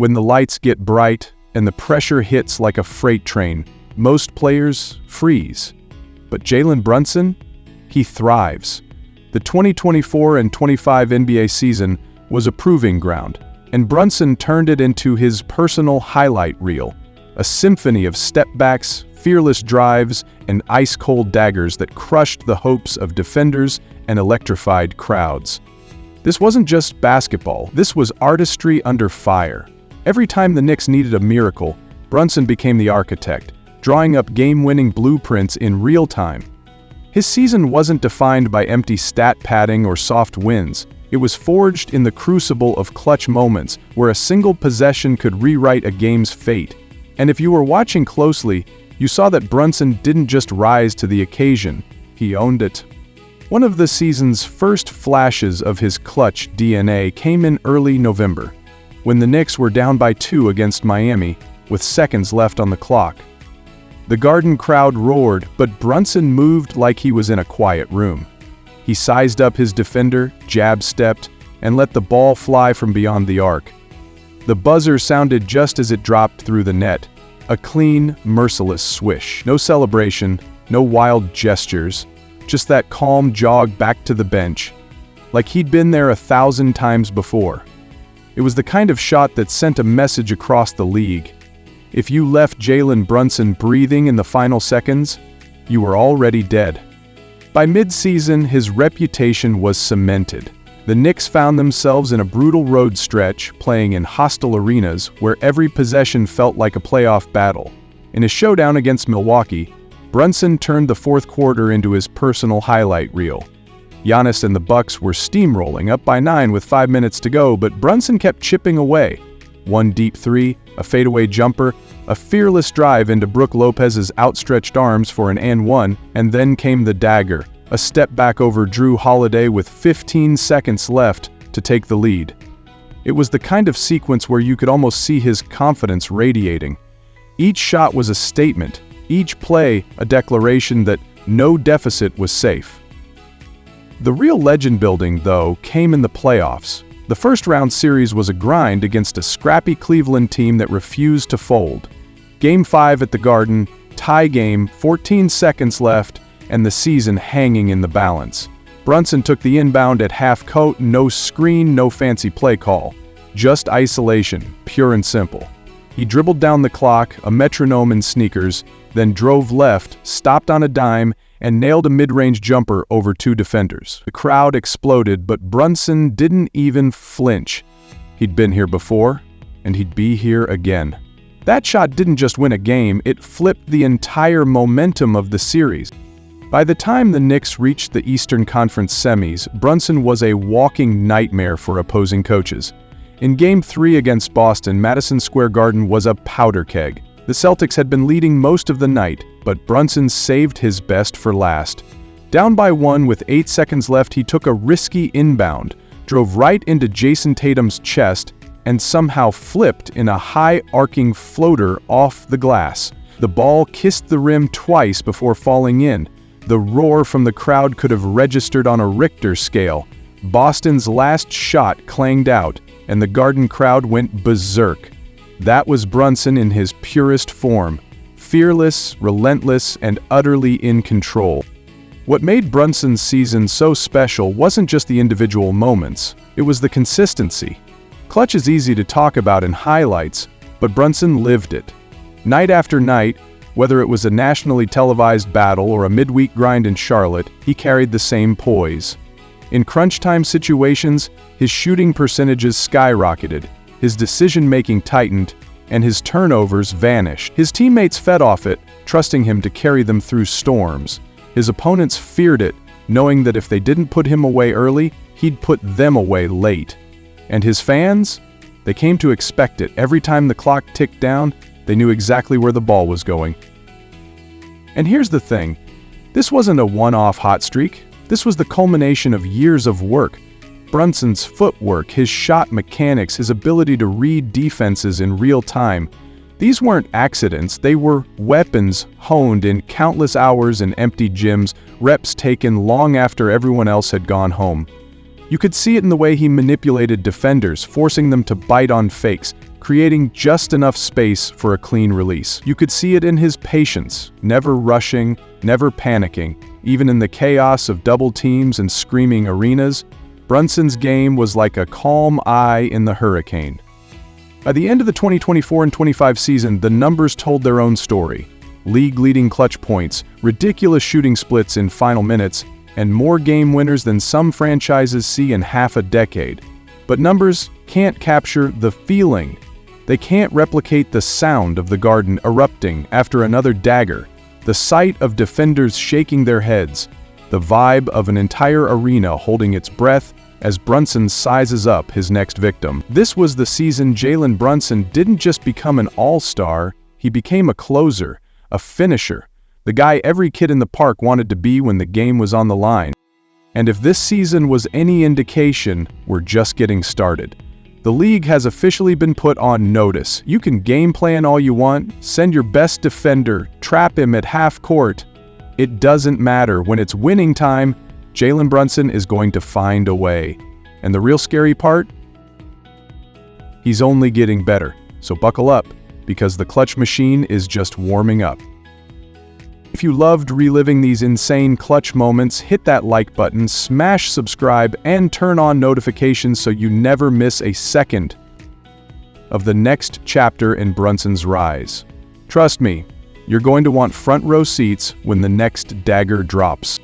When the lights get bright and the pressure hits like a freight train, most players freeze. But Jalen Brunson? He thrives. The 2024 and 25 NBA season was a proving ground, and Brunson turned it into his personal highlight reel, a symphony of step-backs, fearless drives, and ice-cold daggers that crushed the hopes of defenders and electrified crowds. This wasn't just basketball, this was artistry under fire. Every time the Knicks needed a miracle, Brunson became the architect, drawing up game-winning blueprints in real time. His season wasn't defined by empty stat padding or soft wins. It was forged in the crucible of clutch moments where a single possession could rewrite a game's fate. And if you were watching closely, you saw that Brunson didn't just rise to the occasion, he owned it. One of the season's first flashes of his clutch DNA came in early November, when the Knicks were down by 2 against Miami, with seconds left on the clock. The Garden crowd roared, but Brunson moved like he was in a quiet room. He sized up his defender, jab-stepped, and let the ball fly from beyond the arc. The buzzer sounded just as it dropped through the net, a clean, merciless swish. No celebration, no wild gestures, just that calm jog back to the bench, like he'd been there 1,000 times before. It was the kind of shot that sent a message across the league. If you left Jalen Brunson breathing in the final seconds, you were already dead. By mid-season, his reputation was cemented. The Knicks found themselves in a brutal road stretch, playing in hostile arenas where every possession felt like a playoff battle. In a showdown against Milwaukee, Brunson turned the fourth quarter into his personal highlight reel. Giannis and the Bucks were steamrolling, up by 9 with 5 minutes to go, but Brunson kept chipping away. One deep three, a fadeaway jumper, a fearless drive into Brook Lopez's outstretched arms for an and-one, and then came the dagger, a step back over Drew Holiday with 15 seconds left to take the lead. It was the kind of sequence where you could almost see his confidence radiating. Each shot was a statement, each play a declaration that no deficit was safe. The real legend building, though, came in the playoffs. The first-round series was a grind against a scrappy Cleveland team that refused to fold. Game 5 at the Garden, tie game, 14 seconds left, and the season hanging in the balance. Brunson took the inbound at half-court, no screen, no fancy play call. Just isolation, pure and simple. He dribbled down the clock, a metronome in sneakers, then drove left, stopped on a dime, and nailed a mid-range jumper over 2 defenders. The crowd exploded, but Brunson didn't even flinch. He'd been here before, and he'd be here again. That shot didn't just win a game, it flipped the entire momentum of the series. By the time the Knicks reached the Eastern Conference semis, Brunson was a walking nightmare for opposing coaches. In Game 3 against Boston, Madison Square Garden was a powder keg. The Celtics had been leading most of the night, but Brunson saved his best for last. Down by 1 with 8 seconds left, he took a risky inbound, drove right into Jason Tatum's chest, and somehow flipped in a high-arcing floater off the glass. The ball kissed the rim twice before falling in. The roar from the crowd could have registered on a Richter scale. Boston's last shot clanged out, and the Garden crowd went berserk. That was Brunson in his purest form. Fearless, relentless, and utterly in control. What made Brunson's season so special wasn't just the individual moments, it was the consistency. Clutch is easy to talk about in highlights, but Brunson lived it. Night after night, whether it was a nationally televised battle or a midweek grind in Charlotte, he carried the same poise. In crunch-time situations, his shooting percentages skyrocketed, his decision-making tightened, and his turnovers vanished. His teammates fed off it, trusting him to carry them through storms. His opponents feared it, knowing that if they didn't put him away early, he'd put them away late. And his fans? They came to expect it. Every time the clock ticked down, they knew exactly where the ball was going. And here's the thing. This wasn't a one-off hot streak. This was the culmination of years of work. Brunson's footwork, his shot mechanics, his ability to read defenses in real time. These weren't accidents, they were weapons honed in countless hours in empty gyms, reps taken long after everyone else had gone home. You could see it in the way he manipulated defenders, forcing them to bite on fakes, creating just enough space for a clean release. You could see it in his patience, never rushing, never panicking. Even in the chaos of double teams and screaming arenas, Brunson's game was like a calm eye in the hurricane. By the end of the 2024 and 25 season, the numbers told their own story. League-leading clutch points, ridiculous shooting splits in final minutes, and more game winners than some franchises see in half a decade. But numbers can't capture the feeling. They can't replicate the sound of the Garden erupting after another dagger, the sight of defenders shaking their heads, the vibe of an entire arena holding its breath as Brunson sizes up his next victim. This was the season Jalen Brunson didn't just become an all-star, he became a closer, a finisher, the guy every kid in the park wanted to be when the game was on the line. And if this season was any indication, we're just getting started. The league has officially been put on notice. You can game plan all you want, send your best defender, trap him at half court. It doesn't matter. When it's winning time, Jalen Brunson is going to find a way. And the real scary part? He's only getting better. So buckle up, because the clutch machine is just warming up. If you loved reliving these insane clutch moments, hit that like button, smash subscribe, and turn on notifications so you never miss a second of the next chapter in Brunson's rise. Trust me, you're going to want front row seats when the next dagger drops.